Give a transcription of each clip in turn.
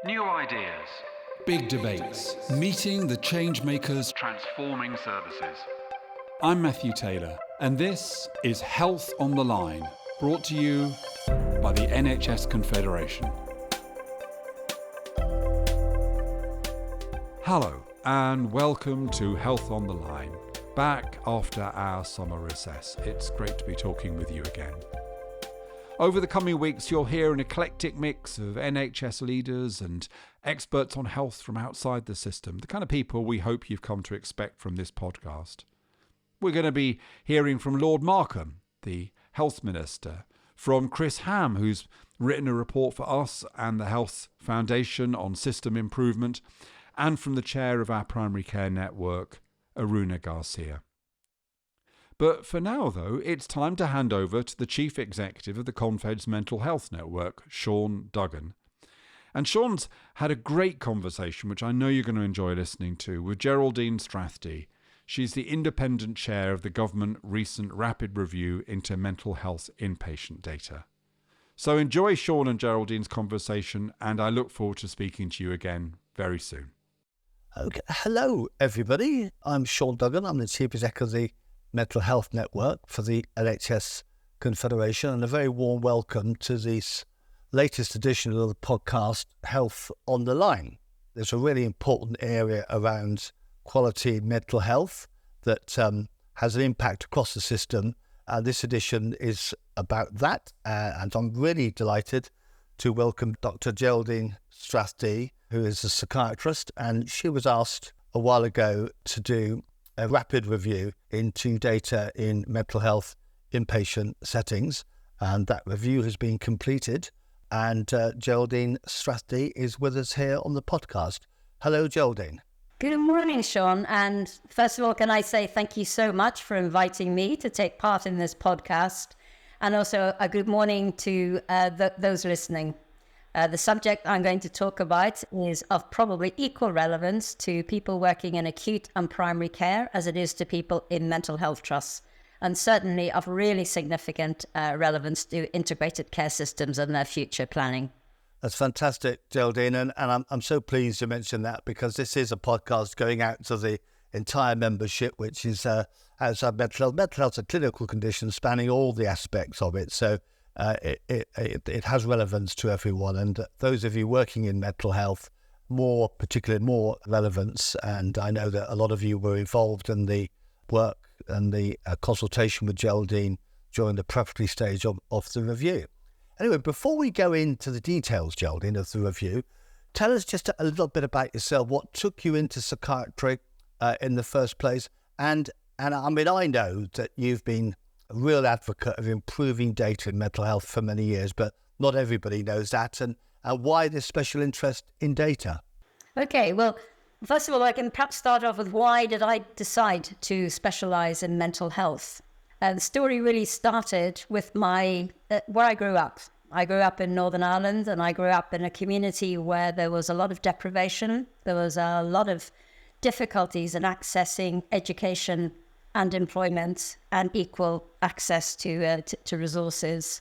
New ideas. Big debates. Meeting the change makers. Transforming services. I'm Matthew Taylor, and this is Health on the Line, brought to you by the NHS Confederation. Hello, and welcome to Health on the Line. Back after our summer recess. It's great to be talking with you again. Over the coming weeks, you'll hear an eclectic mix of NHS leaders and experts on health from outside the system, the kind of people we hope you've come to expect from this podcast. We're going to be hearing from Lord Markham, the Health Minister, from Chris Ham, who's written a report for us and the Health Foundation on system improvement, and from the chair of our primary care network, Aruna Garcia. But for now, though, it's time to hand over to the Chief Executive of the Confed's Mental Health Network, Sean Duggan. And Sean's had a great conversation, which I know you're going to enjoy listening to, with Geraldine Strathdee. She's the independent chair of the government recent rapid review into mental health inpatient data. So enjoy Sean and Geraldine's conversation, and I look forward to speaking to you again very soon. Okay. Hello, everybody. I'm Sean Duggan. I'm the Chief Executive of the Mental Health Network for the NHS Confederation, and a very warm welcome to this latest edition of the podcast, Health on the Line. There's a really important area around quality mental health that has an impact across the system. This edition is about that, and I'm really delighted to welcome Dr. Geraldine Strathdee, who is a psychiatrist, and she was asked a while ago to do a rapid review into data in mental health inpatient settings, and that review has been completed. And Geraldine Strathdee is with us here on the podcast. Hello, Geraldine. Good morning, Sean. And first of all, can I say thank you so much for inviting me to take part in this podcast, and also a good morning to those listening. The subject I'm going to talk about is of probably equal relevance to people working in acute and primary care as it is to people in mental health trusts, and certainly of really significant relevance to integrated care systems and their future planning. That's fantastic, Geraldine, and I'm so pleased you mentioned that, because this is a podcast going out to the entire membership, which is outside mental health. Mental health is a clinical condition spanning all the aspects of it, so it has relevance to everyone, and those of you working in mental health, more relevance. And I know that a lot of you were involved in the work and the consultation with Geraldine during the preparatory stage of the review. Anyway, before we go into the details, Geraldine, of the review, tell us just a little bit about yourself. What took you into psychiatry in the first place? And I mean, I know that you've been a real advocate of improving data in mental health for many years, but not everybody knows that, and why this special interest in data. Okay, well, first of all, I can perhaps start off with why did I decide to specialise in mental health? The story really started with where I grew up. I grew up in Northern Ireland, and I grew up in a community where there was a lot of deprivation. There was a lot of difficulties in accessing education and employment and equal access to resources.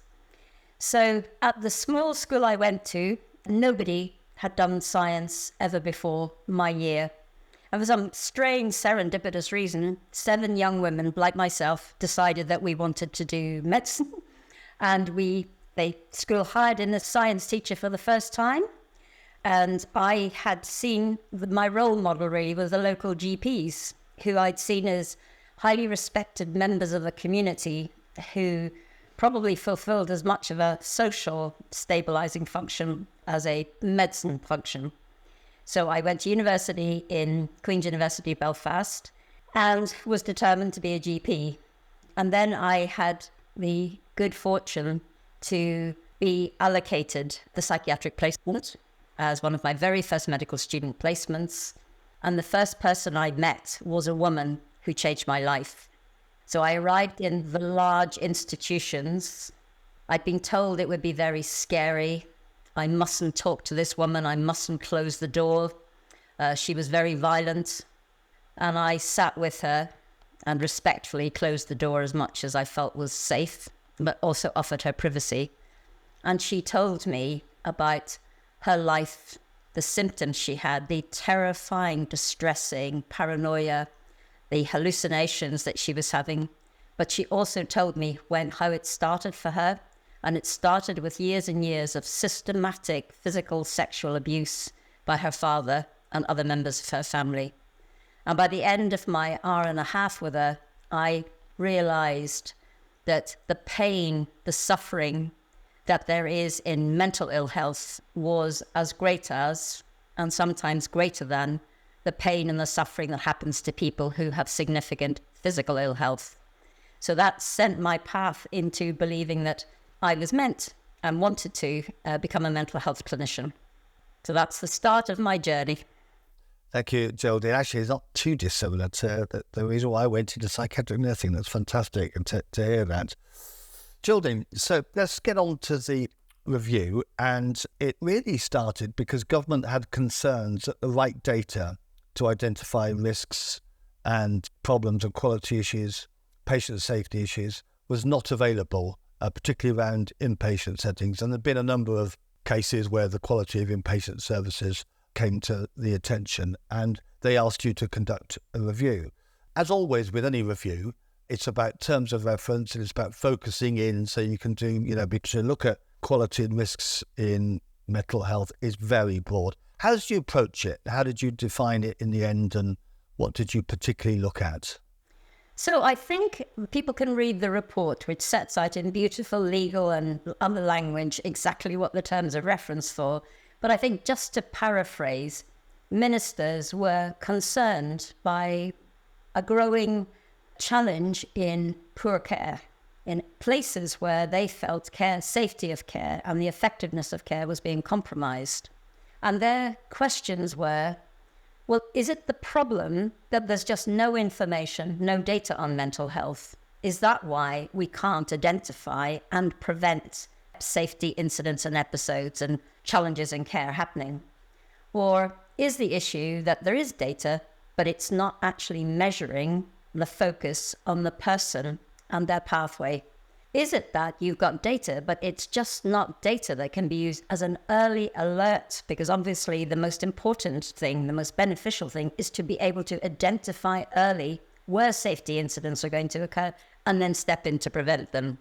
So at the small school I went to, nobody had done science ever before my year. And for some strange serendipitous reason, 7 young women like myself decided that we wanted to do medicine. And the school hired in a science teacher for the first time. And I had seen my role model really was the local GPs, who I'd seen as highly respected members of the community who probably fulfilled as much of a social stabilizing function as a medicine function. So I went to university in Queen's University, Belfast, and was determined to be a GP. And then I had the good fortune to be allocated the psychiatric placement as one of my very first medical student placements. And the first person I met was a woman who changed my life. So I arrived in the large institutions. I'd been told it would be very scary. I mustn't talk to this woman. I mustn't close the door. She was very violent. And I sat with her and respectfully closed the door as much as I felt was safe, but also offered her privacy. And she told me about her life the symptoms she had, the terrifying, distressing paranoia, the hallucinations that she was having. But she also told me how it started for her. And it started with years and years of systematic physical sexual abuse by her father and other members of her family. And by the end of my hour and a half with her, I realized that the pain, the suffering that there is in mental ill health was as great as, and sometimes greater than, the pain and the suffering that happens to people who have significant physical ill health. So that sent my path into believing that I was meant and wanted to become a mental health clinician. So that's the start of my journey. Thank you, Geraldine. Actually, it's not too dissimilar to the reason why I went into psychiatric nursing. That's fantastic and to hear that. Geraldine, so let's get on to the review. And it really started because government had concerns that the right data to identify risks and problems and quality issues, patient safety issues, was not available, particularly around inpatient settings. And there have been a number of cases where the quality of inpatient services came to the attention and they asked you to conduct a review. As always with any review, it's about terms of reference and it's about focusing in so you can do, because to look at quality and risks in mental health is very broad. How did you approach it? How did you define it in the end and what did you particularly look at? So I think people can read the report, which sets out in beautiful legal and other language exactly what the terms of reference for. But I think just to paraphrase, ministers were concerned by a growing challenge in poor care, in places where they felt care, safety of care and the effectiveness of care was being compromised. And their questions were, well, is it the problem that there's just no information, no data on mental health? Is that why we can't identify and prevent safety incidents and episodes and challenges in care happening? Or is the issue that there is data, but it's not actually measuring the focus on the person and their pathway? Is it that you've got data, but it's just not data that can be used as an early alert? Because obviously the most important thing, the most beneficial thing is to be able to identify early where safety incidents are going to occur and then step in to prevent them.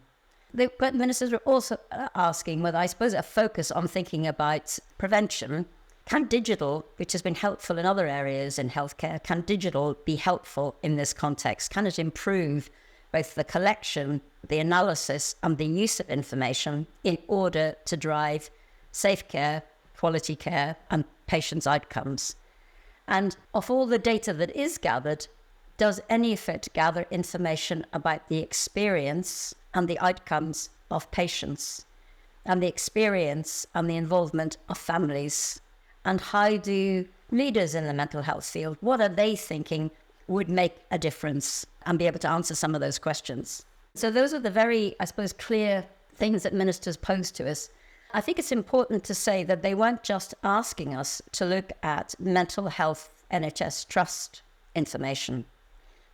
The ministers were also asking whether, I suppose, a focus on thinking about prevention. Can digital, which has been helpful in other areas in healthcare, can digital be helpful in this context? Can it improve both the collection, the analysis and the use of information in order to drive safe care, quality care and patients' outcomes? And of all the data that is gathered, does any of it gather information about the experience and the outcomes of patients and the experience and the involvement of families? And how do leaders in the mental health field, what are they thinking would make a difference and be able to answer some of those questions? So those are the very, I suppose, clear things that ministers posed to us. I think it's important to say that they weren't just asking us to look at mental health NHS trust information.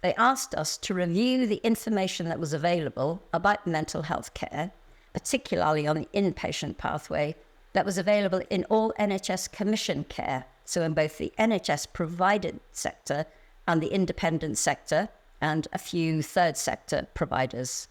They asked us to review the information that was available about mental health care, particularly on the inpatient pathway, that was available in all NHS commission care, so in both the NHS provided sector and the independent sector, and a few third sector providers.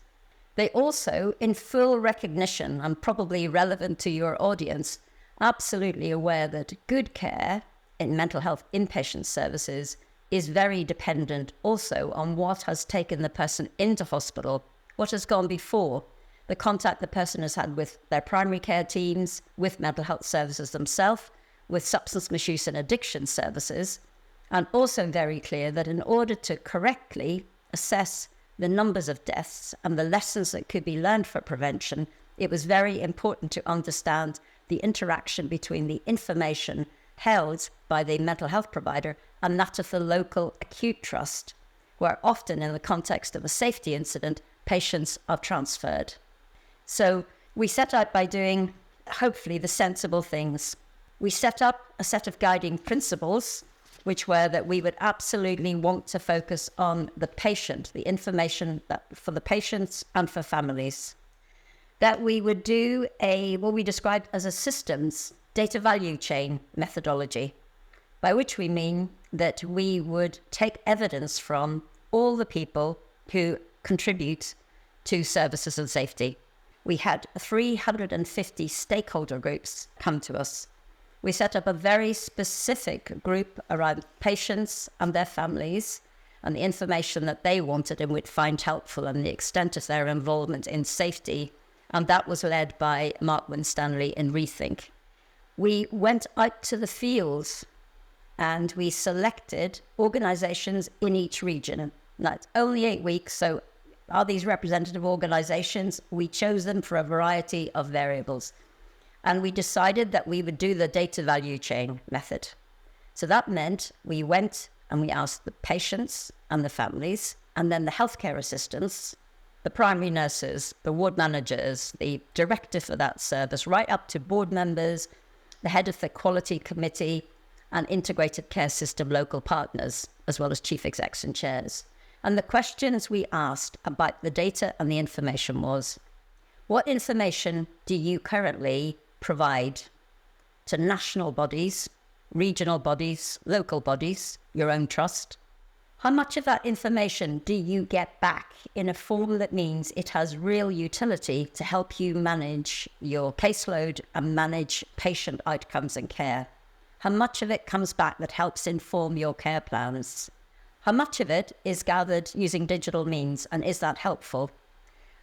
They also, in full recognition and probably relevant to your audience, absolutely aware that good care in mental health inpatient services is very dependent also on what has taken the person into hospital, what has gone before, the contact the person has had with their primary care teams, with mental health services themselves, with substance misuse and addiction services, and also very clear that in order to correctly assess the numbers of deaths and the lessons that could be learned for prevention, it was very important to understand the interaction between the information held by the mental health provider and that of the local acute trust, where often in the context of a safety incident, patients are transferred. So we set out by doing, hopefully, the sensible things. We set up a set of guiding principles, which were that we would absolutely want to focus on the patient, the information that for the patients and for families. That we would do what we described as a systems data value chain methodology, by which we mean that we would take evidence from all the people who contribute to services and safety. We had 350 stakeholder groups come to us. We set up a very specific group around patients and their families and the information that they wanted and would find helpful and the extent of their involvement in safety. And that was led by Mark Winstanley in Rethink. We went out to the fields and we selected organizations in each region. Now, it's only 8 weeks, so are these representative organizations? We chose them for a variety of variables. And we decided that we would do the data value chain method. So that meant we went and we asked the patients and the families, and then the healthcare assistants, the primary nurses, the ward managers, the director for that service, right up to board members, the head of the quality committee, and integrated care system local partners, as well as chief execs and chairs. And the questions we asked about the data and the information was, what information do you currently provide to national bodies, regional bodies, local bodies, your own trust? How much of that information do you get back in a form that means it has real utility to help you manage your caseload and manage patient outcomes and care? How much of it comes back that helps inform your care plans? How much of it is gathered using digital means, and is that helpful?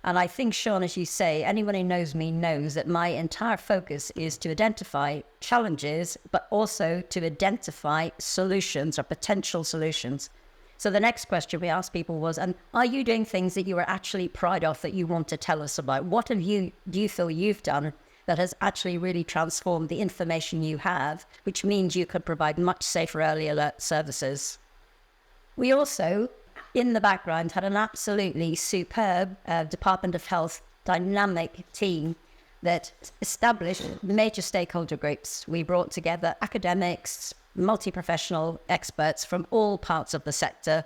And I think, Sean, as you say, anyone who knows me knows that my entire focus is to identify challenges, but also to identify solutions or potential solutions. So the next question we asked people was, and are you doing things that you are actually proud of that you want to tell us about? What do you feel you've done that has actually really transformed the information you have, which means you could provide much safer early alert services? We also, in the background, had an absolutely superb Department of Health dynamic team that established major stakeholder groups. We brought together academics, multi-professional experts from all parts of the sector.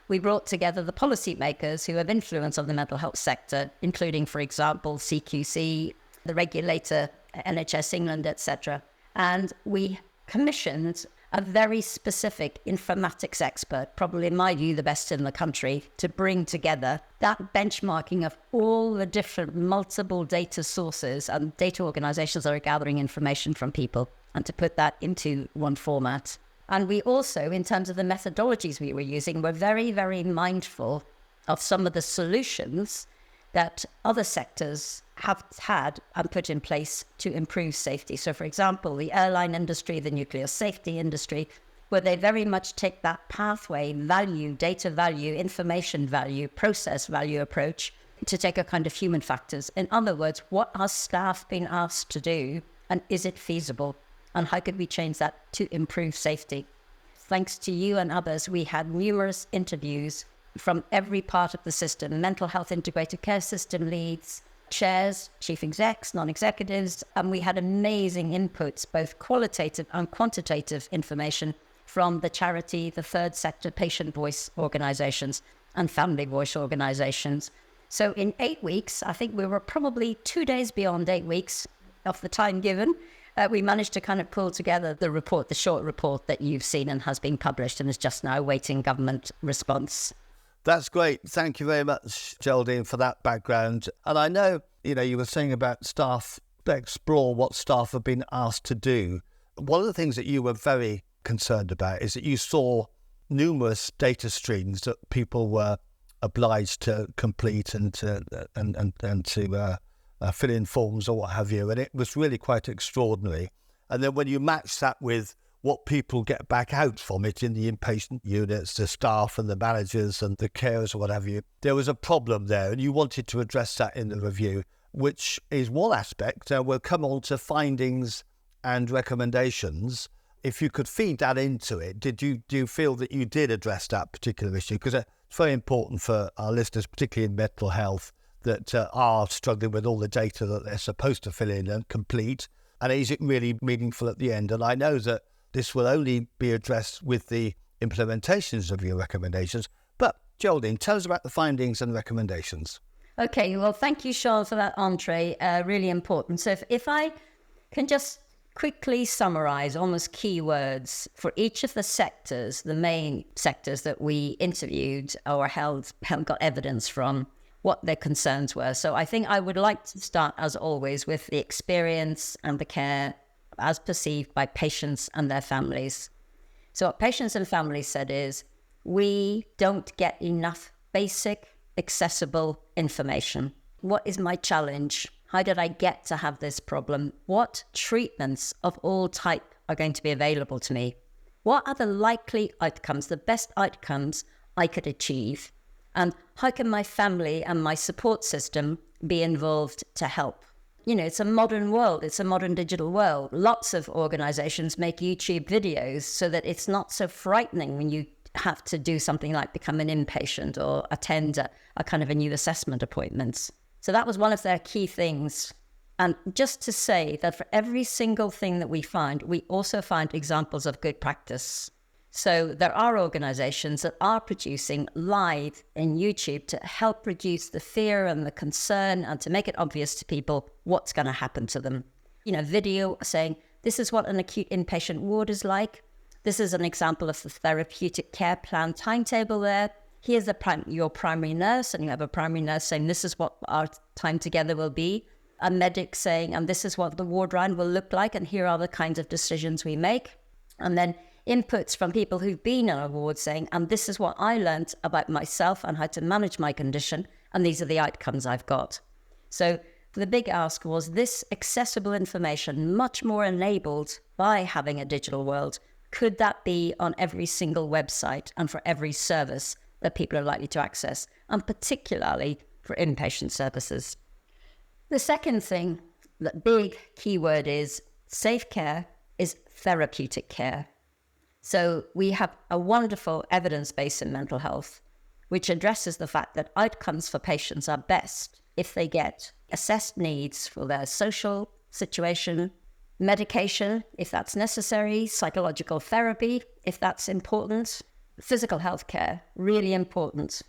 We brought together the policymakers who have influence on the mental health sector, including, for example, CQC, the regulator, NHS England, etc. And we commissioned a very specific informatics expert, probably in my view the best in the country, to bring together that benchmarking of all the different multiple data sources and data organizations that are gathering information from people, and to put that into one format. And we also, in terms of the methodologies we were using, were very, very mindful of some of the solutions that other sectors have had and put in place to improve safety. So, for example, the airline industry, the nuclear safety industry, where they very much take that pathway value, data value, information value, process value approach to take a kind of human factors. In other words, what are staff being asked to do, and is it feasible? And how could we change that to improve safety? Thanks to you and others, we had numerous interviews from every part of the system: mental health integrated care system leads, chairs, chief execs, non-executives, and we had amazing inputs, both qualitative and quantitative information from the charity, the third sector, patient voice organizations and family voice organizations. So in 8 weeks, I think we were probably 2 days beyond 8 weeks of the time given, we managed to kind of pull together the report, the short report that you've seen and has been published and is just now awaiting government response. That's great. Thank you very much, Geraldine, for that background. And I know, you were saying about staff, explore what staff have been asked to do. One of the things that you were very concerned about is that you saw numerous data streams that people were obliged to complete and to fill in forms or what have you. And it was really quite extraordinary. And then when you match that with what people get back out from it in the inpatient units, the staff and the managers and the carers or what have you, there was a problem there, and you wanted to address that in the review, which is one aspect. We'll come on to findings and recommendations. If you could feed that into it, do you feel that you did address that particular issue? Because it's very important for our listeners, particularly in mental health, that are struggling with all the data that they're supposed to fill in and complete. And is it really meaningful at the end? And I know that this will only be addressed with the implementations of your recommendations. But Geraldine, tell us about the findings and recommendations. Okay, well, thank you, Sean, for that entree. Really important. So if I can just quickly summarize almost keywords for each of the sectors, the main sectors that we interviewed or got evidence from, what their concerns were. So I think I would like to start, as always, with the experience and the care as perceived by patients and their families. So what patients and families said is, we don't get enough basic, accessible information. What is my challenge? How did I get to have this problem? What treatments of all type are going to be available to me? What are the likely outcomes, the best outcomes I could achieve? And how can my family and my support system be involved to help? You know, it's a modern world. It's a modern digital world. Lots of organizations make YouTube videos so that it's not so frightening when you have to do something like become an inpatient or attend a kind of a new assessment appointment. So that was one of their key things. And just to say that for every single thing that we find, we also find examples of good practice. So there are organizations that are producing live in YouTube to help reduce the fear and the concern and to make it obvious to people what's going to happen to them. You know, video saying, this is what an acute inpatient ward is like. This is an example of the therapeutic care plan timetable there. Here's your primary nurse, and you have a primary nurse saying, this is what our time together will be. A medic saying, and this is what the ward round will look like, and here are the kinds of decisions we make. And then inputs from people who've been on a ward saying, and this is what I learned about myself and how to manage my condition, and these are the outcomes I've got. So the big ask was this accessible information, much more enabled by having a digital world. Could that be on every single website and for every service that people are likely to access, and particularly for inpatient services? The second thing, the big keyword is safe care is therapeutic care. So we have a wonderful evidence base in mental health, which addresses the fact that outcomes for patients are best if they get assessed needs for their social situation, medication, if that's necessary, psychological therapy, if that's important, physical health care, really important.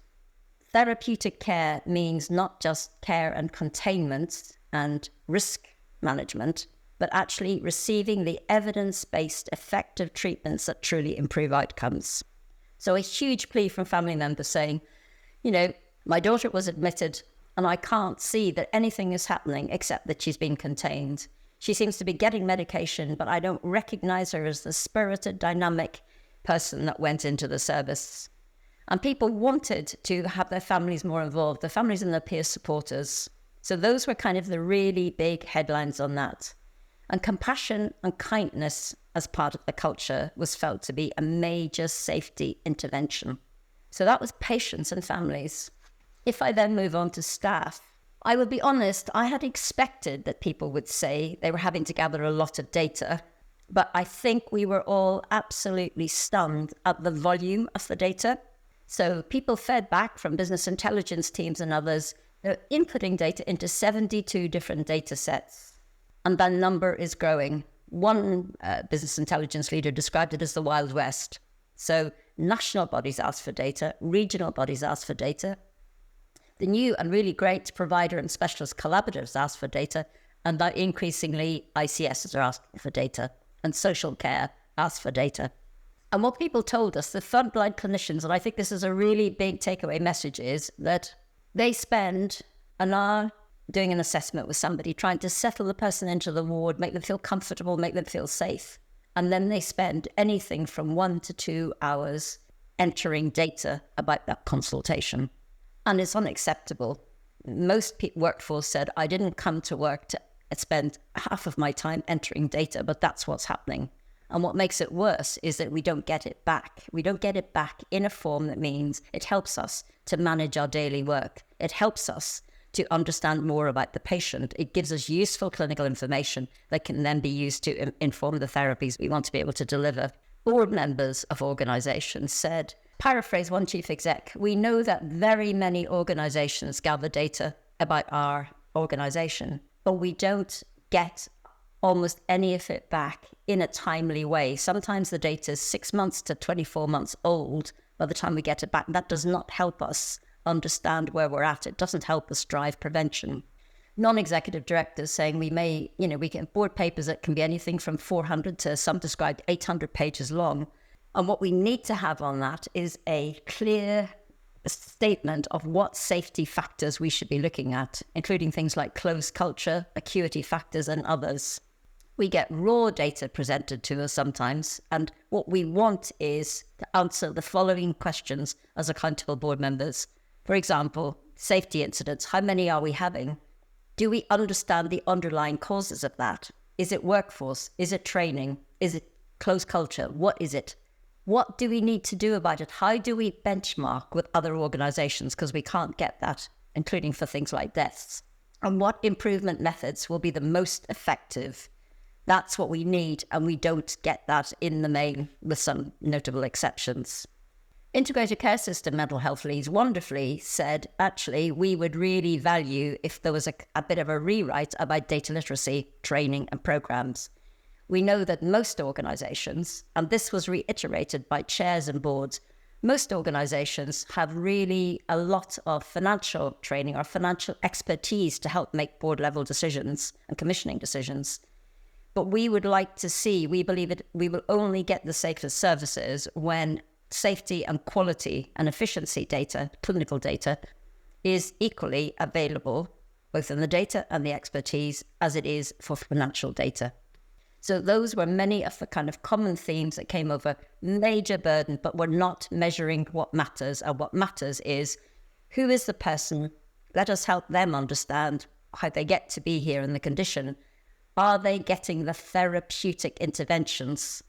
Therapeutic care means not just care and containment and risk management, but actually receiving the evidence-based effective treatments that truly improve outcomes. So a huge plea from family members saying, you know, my daughter was admitted and I can't see that anything is happening except that she's been contained. She seems to be getting medication, but I don't recognize her as the spirited, dynamic person that went into the service. And people wanted to have their families more involved, the families and their peer supporters. So those were kind of the really big headlines on that. And compassion and kindness as part of the culture was felt to be a major safety intervention. So that was patients and families. If I then move on to staff, I will be honest, I had expected that people would say they were having to gather a lot of data, but I think we were all absolutely stunned at the volume of the data. So people fed back from business intelligence teams and others, they're inputting data into 72 different data sets. And that number is growing. One business intelligence leader described it as the Wild West. So national bodies ask for data, regional bodies ask for data. The new and really great provider and specialist collaboratives ask for data, and now increasingly ICSs are asking for data, and social care asks for data. And what people told us, the frontline clinicians, and I think this is a really big takeaway message, is that they spend an hour doing an assessment with somebody, trying to settle the person into the ward, make them feel comfortable, make them feel safe. And then they spend anything from 1 to 2 hours entering data about that consultation. And it's unacceptable. Most workforce said, I didn't come to work to spend half of my time entering data, but that's what's happening. And what makes it worse is that we don't get it back. We don't get it back in a form that means it helps us to manage our daily work. It helps us to understand more about the patient. It gives us useful clinical information that can then be used to inform the therapies we want to be able to deliver. Board members of organizations said, paraphrase one chief exec, we know that very many organizations gather data about our organization, but we don't get almost any of it back in a timely way. Sometimes the data is 6 months to 24 months old by the time we get it back. That does not help us understand where we're at. It doesn't help us drive prevention. non-executive directors saying we get board papers that can be anything from 400 to some described 800 pages long. And what we need to have on that is a clear statement of what safety factors we should be looking at, including things like closed culture, acuity factors, and others. We get raw data presented to us sometimes, and what we want is to answer the following questions as accountable board members. For example, safety incidents. How many are we having? Do we understand the underlying causes of that? Is it workforce? Is it training? Is it closed culture? What is it? What do we need to do about it? How do we benchmark with other organizations? Because we can't get that, including for things like deaths. And what improvement methods will be the most effective? That's what we need, and we don't get that in the main, with some notable exceptions. Integrated Care System mental health leads wonderfully said, actually, we would really value if there was a bit of a rewrite about data literacy training and programs. We know that most organizations, and this was reiterated by chairs and boards, most organizations have really a lot of financial training or financial expertise to help make board level decisions and commissioning decisions. But we would like to see, we believe it, we will only get the safest services when safety and quality and efficiency data, clinical data, is equally available, both in the data and the expertise, as it is for financial data. So those were many of the kind of common themes that came over. Major burden, but we're not measuring what matters. And what matters is, who is the person? Let us help them understand how they get to be here in the condition. Are they getting the therapeutic interventions?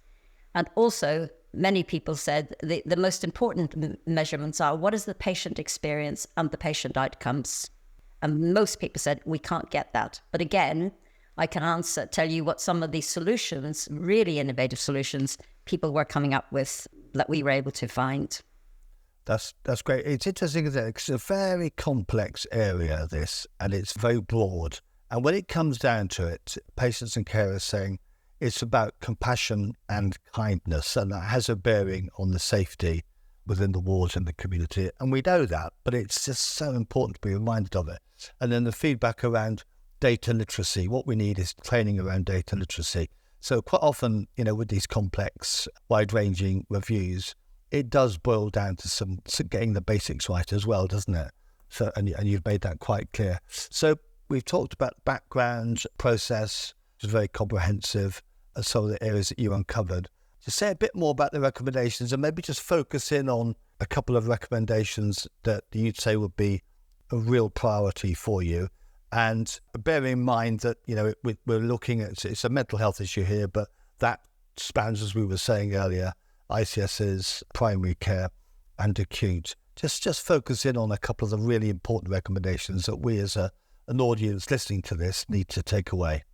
And also, many people said the most important measurements are, what is the patient experience and the patient outcomes? And most people said, we can't get that. But again, I can tell you what some of these solutions, really innovative solutions, people were coming up with that we were able to find. That's great. It's interesting, isn't it? It's a very complex area, this, and it's very broad. And when it comes down to it, patients and carers saying it's about compassion and kindness, and that has a bearing on the safety within the wards and the community. And we know that, but it's just so important to be reminded of it. And then the feedback around data literacy. What we need is training around data literacy. So quite often, with these complex, wide-ranging reviews, it does boil down to getting the basics right as well, doesn't it? So, and you've made that quite clear. So we've talked about background, process, which is very comprehensive, and some of the areas that you uncovered. Just say a bit more about the recommendations and maybe just focus in on a couple of recommendations that you'd say would be a real priority for you. And bear in mind that, we're looking at, it's a mental health issue here, but that spans, as we were saying earlier, ICSs, primary care and acute. Just focus in on a couple of the really important recommendations that we as an audience listening to this need to take away.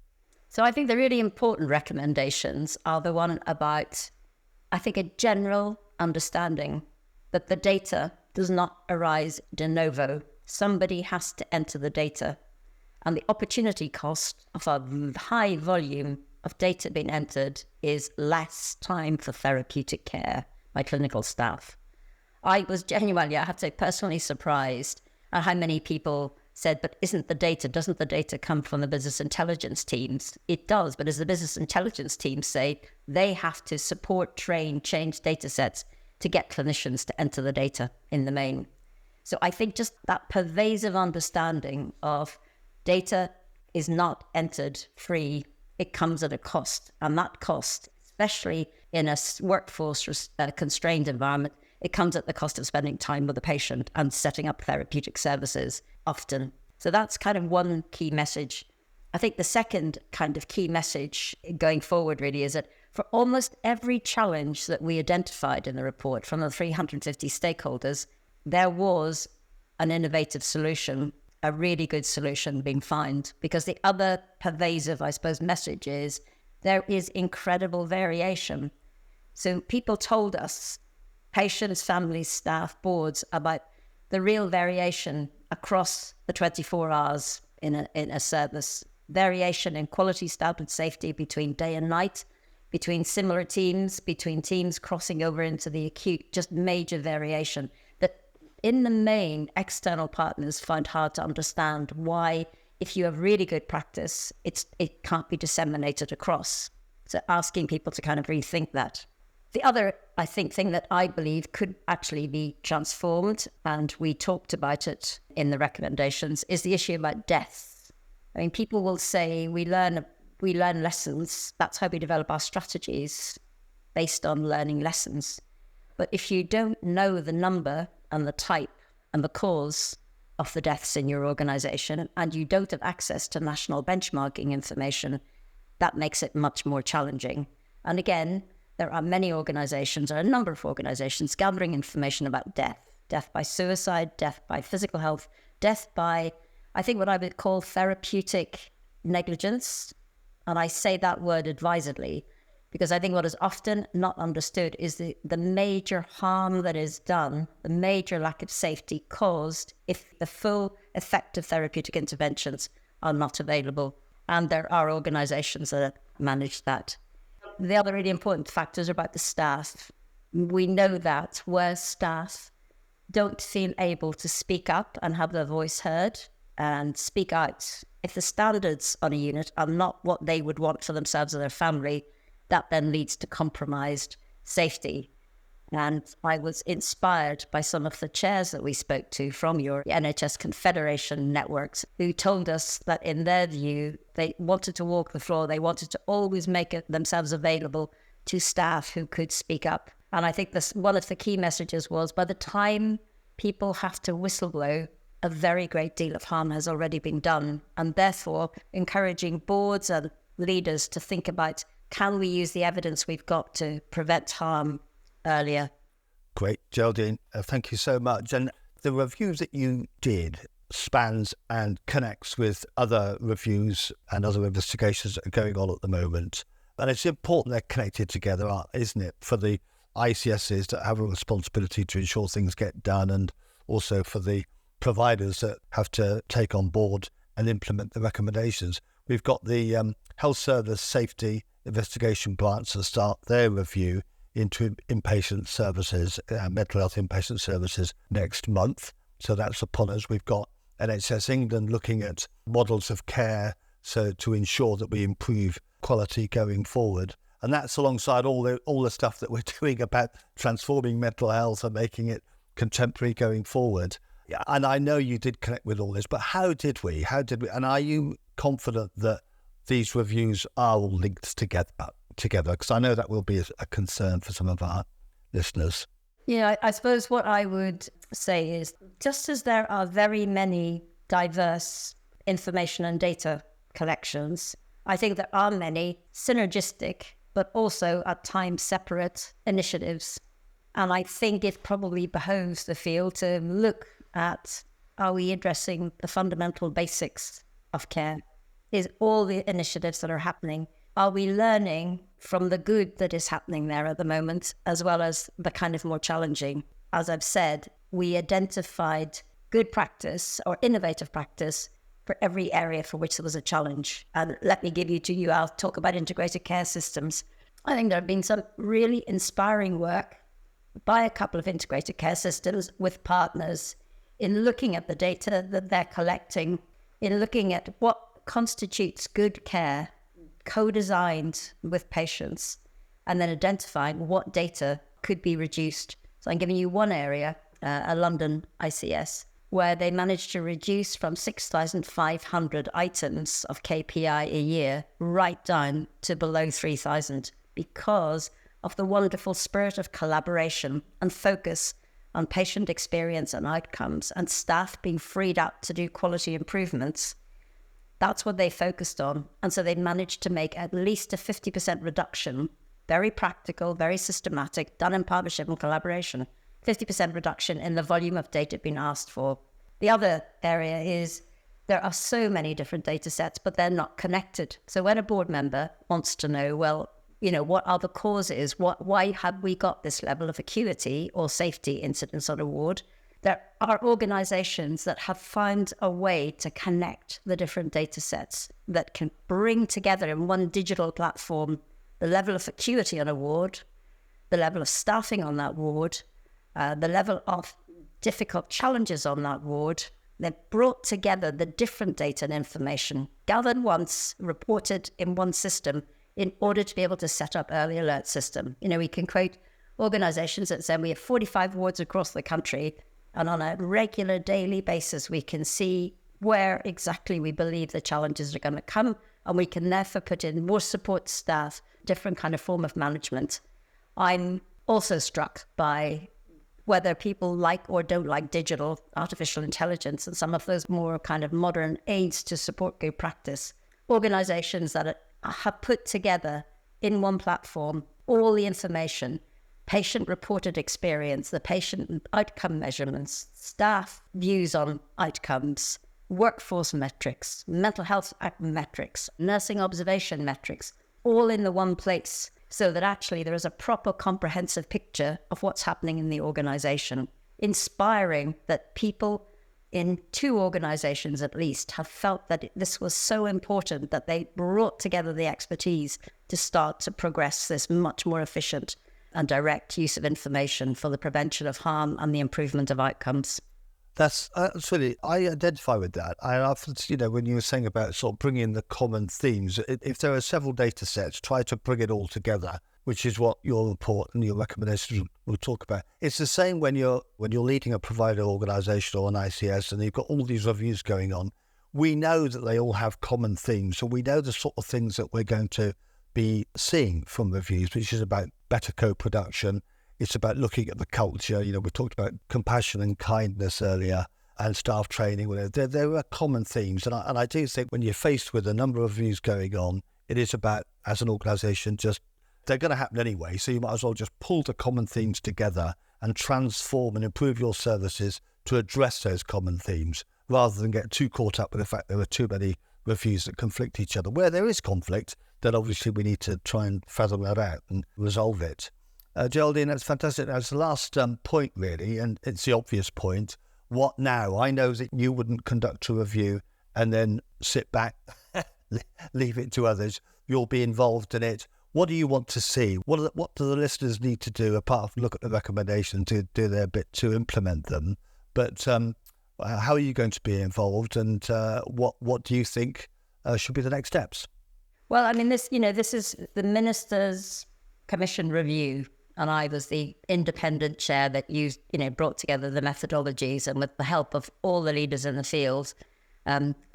So I think the really important recommendations are the one about, I think, a general understanding that the data does not arise de novo. Somebody has to enter the data. And the opportunity cost of a high volume of data being entered is less time for therapeutic care by clinical staff. I was genuinely, I have to say, personally surprised at how many people said, but doesn't the data come from the business intelligence teams? It does, but as the business intelligence teams say, they have to support, train, change data sets to get clinicians to enter the data in the main. So I think just that pervasive understanding of data is not entered free. It comes at a cost. And that cost, especially in a workforce constrained environment, it comes at the cost of spending time with the patient and setting up therapeutic services often. So that's kind of one key message. I think the second kind of key message going forward really is that for almost every challenge that we identified in the report from the 350 stakeholders, there was an innovative solution, a really good solution being found. Because the other pervasive, I suppose, message is there is incredible variation. So people told us, patients, families, staff, boards, about the real variation across the 24 hours in a service. Variation in quality, standard, safety between day and night, between similar teams, between teams crossing over into the acute, just major variation that in the main external partners find hard to understand why if you have really good practice, it can't be disseminated across. So asking people to kind of rethink that. The other, I think, thing that I believe could actually be transformed, and we talked about it in the recommendations, is the issue about death. I mean, people will say we learn lessons. That's how we develop our strategies, based on learning lessons. But if you don't know the number and the type and the cause of the deaths in your organization, and you don't have access to national benchmarking information, that makes it much more challenging. And again, there are many organizations, or a number of organizations, gathering information about death by suicide, death by physical health, death by, I think, what I would call therapeutic negligence. And I say that word advisedly, because I think what is often not understood is the major harm that is done, the major lack of safety caused if the full effective therapeutic interventions are not available. And there are organizations that manage that. The other really important factors are about the staff. We know that where staff don't feel able to speak up and have their voice heard and speak out, if the standards on a unit are not what they would want for themselves and their family, that then leads to compromised safety. And I was inspired by some of the chairs that we spoke to from your NHS Confederation networks, who told us that in their view, they wanted to walk the floor. They wanted to always make themselves available to staff who could speak up. And I think this, one of the key messages was, by the time people have to whistleblow, a very great deal of harm has already been done. And therefore, encouraging boards and leaders to think about, can we use the evidence we've got to prevent harm earlier? Great, Geraldine. Thank you so much. And the reviews that you did spans and connects with other reviews and other investigations that are going on at the moment. And it's important they're connected together, isn't it, for the ICSs that have a responsibility to ensure things get done, and also for the providers that have to take on board and implement the recommendations. We've got the Health Service Safety Investigation Branch to start their review into inpatient services, mental health inpatient services next month. So that's upon us. We've got NHS England looking at models of care, so to ensure that we improve quality going forward. And that's alongside all the stuff that we're doing about transforming mental health and making it contemporary going forward. Yeah, and I know you did connect with all this, but how did we? And are you confident that these reviews are all linked together? Because I know that will be a concern for some of our listeners. Yeah, I suppose what I would say is, just as there are very many diverse information and data collections, I think there are many synergistic, but also at times separate initiatives. And I think it probably behoves the field to look at, are we addressing the fundamental basics of care? Is all the initiatives that are happening, are we learning from the good that is happening there at the moment, as well as the kind of more challenging? As I've said, we identified good practice or innovative practice for every area for which there was a challenge. And let me give you, I'll talk about integrated care systems. I think there have been some really inspiring work by a couple of integrated care systems with partners in looking at the data that they're collecting, in looking at what constitutes good care, co-designed with patients, and then identifying what data could be reduced. So I'm giving you one area, a London ICS, where they managed to reduce from 6,500 items of KPI a year right down to below 3,000 because of the wonderful spirit of collaboration and focus on patient experience and outcomes, and staff being freed up to do quality improvements. That's what they focused on. And so they managed to make at least a 50% reduction, very practical, very systematic, done in partnership and collaboration, 50% reduction in the volume of data being asked for. The other area is there are so many different data sets, but they're not connected. So when a board member wants to know, well, what are the causes? Why have we got this level of acuity or safety incidents on a ward? There are organizations that have found a way to connect the different data sets that can bring together in one digital platform the level of acuity on a ward, the level of staffing on that ward, the level of difficult challenges on that ward, They've brought together the different data and information, gathered once, reported in one system in order to be able to set up early alert system. We can quote organizations that say we have 45 wards across the country, and on a regular daily basis, we can see where exactly we believe the challenges are going to come, and we can therefore put in more support staff, different kind of form of management. I'm also struck by whether people like or don't like digital, artificial intelligence, and some of those more kind of modern aids to support good practice. Organizations that have put together in one platform all the information, patient-reported experience, the patient outcome measurements, staff views on outcomes, workforce metrics, mental health metrics, nursing observation metrics, all in the one place, so that actually there is a proper comprehensive picture of what's happening in the organization, inspiring that people in 2 organizations at least have felt that this was so important that they brought together the expertise to start to progress this much more efficient and direct use of information for the prevention of harm and the improvement of outcomes. That's really, I identify with that. I often, when you were saying about sort of bringing the common themes, if there are several data sets, try to bring it all together, which is what your report and your recommendations will talk about. It's the same when you're leading a provider organisation or an ICS and you've got all these reviews going on. We know that they all have common themes, so we know the sort of things that we're going to be seeing from reviews, which is about better co-production. It's about looking at the culture. We talked about compassion and kindness earlier and staff training. There are common themes. And I do think when you're faced with a number of reviews going on, it is about, as an organisation, they're going to happen anyway. So you might as well just pull the common themes together and transform and improve your services to address those common themes, rather than get too caught up with the fact there are too many reviews that conflict each other. Where there is conflict, then obviously we need to try and fathom that out and resolve it. Geraldine, that's fantastic. That's the last point, really, and it's the obvious point. What now? I know that you wouldn't conduct a review and then sit back, leave it to others. You'll be involved in it. What do you want to see? What do the listeners need to do, apart from look at the recommendation, to do their bit to implement them? But how are you going to be involved, and what do you think should be the next steps? Well, I mean, this is the Minister's Commission review, and I was the independent chair that brought together the methodologies, and with the help of all the leaders in the field,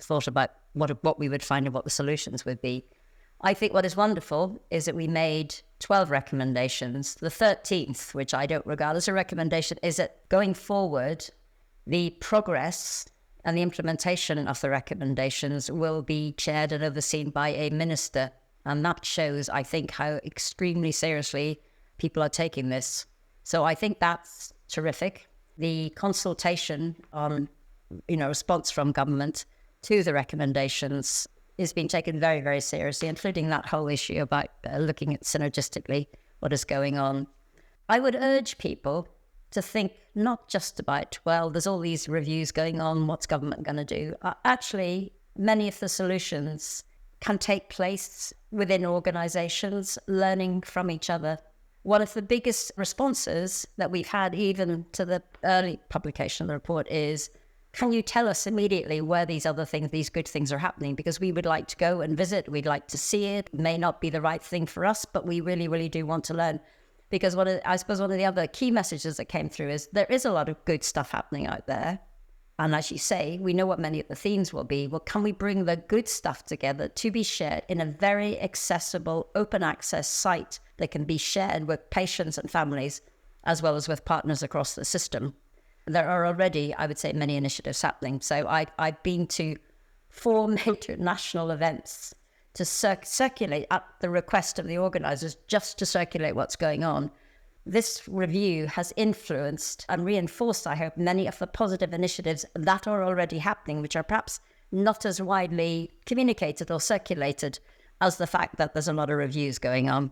thought about what we would find and what the solutions would be. I think what is wonderful is that we made 12 recommendations. The 13th, which I don't regard as a recommendation, is that going forward, the progress and the implementation of the recommendations will be chaired and overseen by a minister. And that shows, I think, how extremely seriously people are taking this. So I think that's terrific. The consultation on, response from government to the recommendations is being taken very, very seriously, including that whole issue about looking at synergistically what is going on. I would urge people to think not just about, well, there's all these reviews going on, what's government going to do? Actually, many of the solutions can take place within organizations, learning from each other. One of the biggest responses that we've had, even to the early publication of the report, is, can you tell us immediately where these other things, these good things are happening? Because we would like to go and visit, we'd like to see it. It may not be the right thing for us, but we really, really do want to learn. Because I suppose one of the other key messages that came through is there is a lot of good stuff happening out there. And as you say, we know what many of the themes will be. Well, can we bring the good stuff together to be shared in a very accessible, open access site that can be shared with patients and families, as well as with partners across the system? There are already, I would say, many initiatives happening. So I've been to 4 major national events to circulate at the request of the organisers, just to circulate what's going on. This review has influenced and reinforced, I hope, many of the positive initiatives that are already happening, which are perhaps not as widely communicated or circulated as the fact that there's a lot of reviews going on.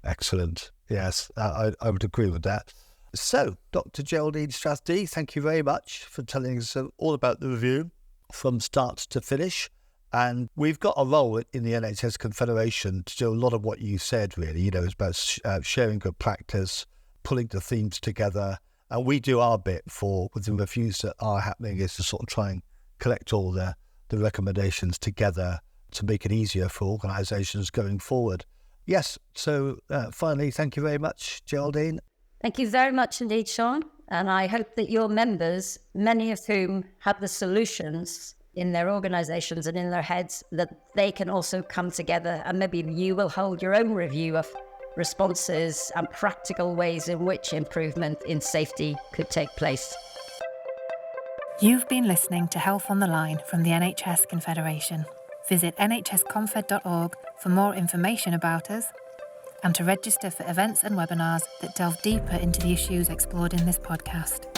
Excellent. Yes, I would agree with that. So, Dr. Geraldine Strathdee, thank you very much for telling us all about the review from start to finish. And we've got a role in the NHS Confederation to do a lot of what you said, really. It's about sharing good practice, pulling the themes together, And we do our bit with the reviews that are happening is to sort of try and collect all the recommendations together to make it easier for organisations going forward. Yes, so finally, thank you very much, Geraldine. Thank you very much indeed, Sean. And I hope that your members, many of whom have the solutions in their organisations and in their heads, that they can also come together, and maybe you will hold your own review of responses and practical ways in which improvement in safety could take place. You've been listening to Health on the Line from the NHS Confederation. Visit nhsconfed.org for more information about us and to register for events and webinars that delve deeper into the issues explored in this podcast.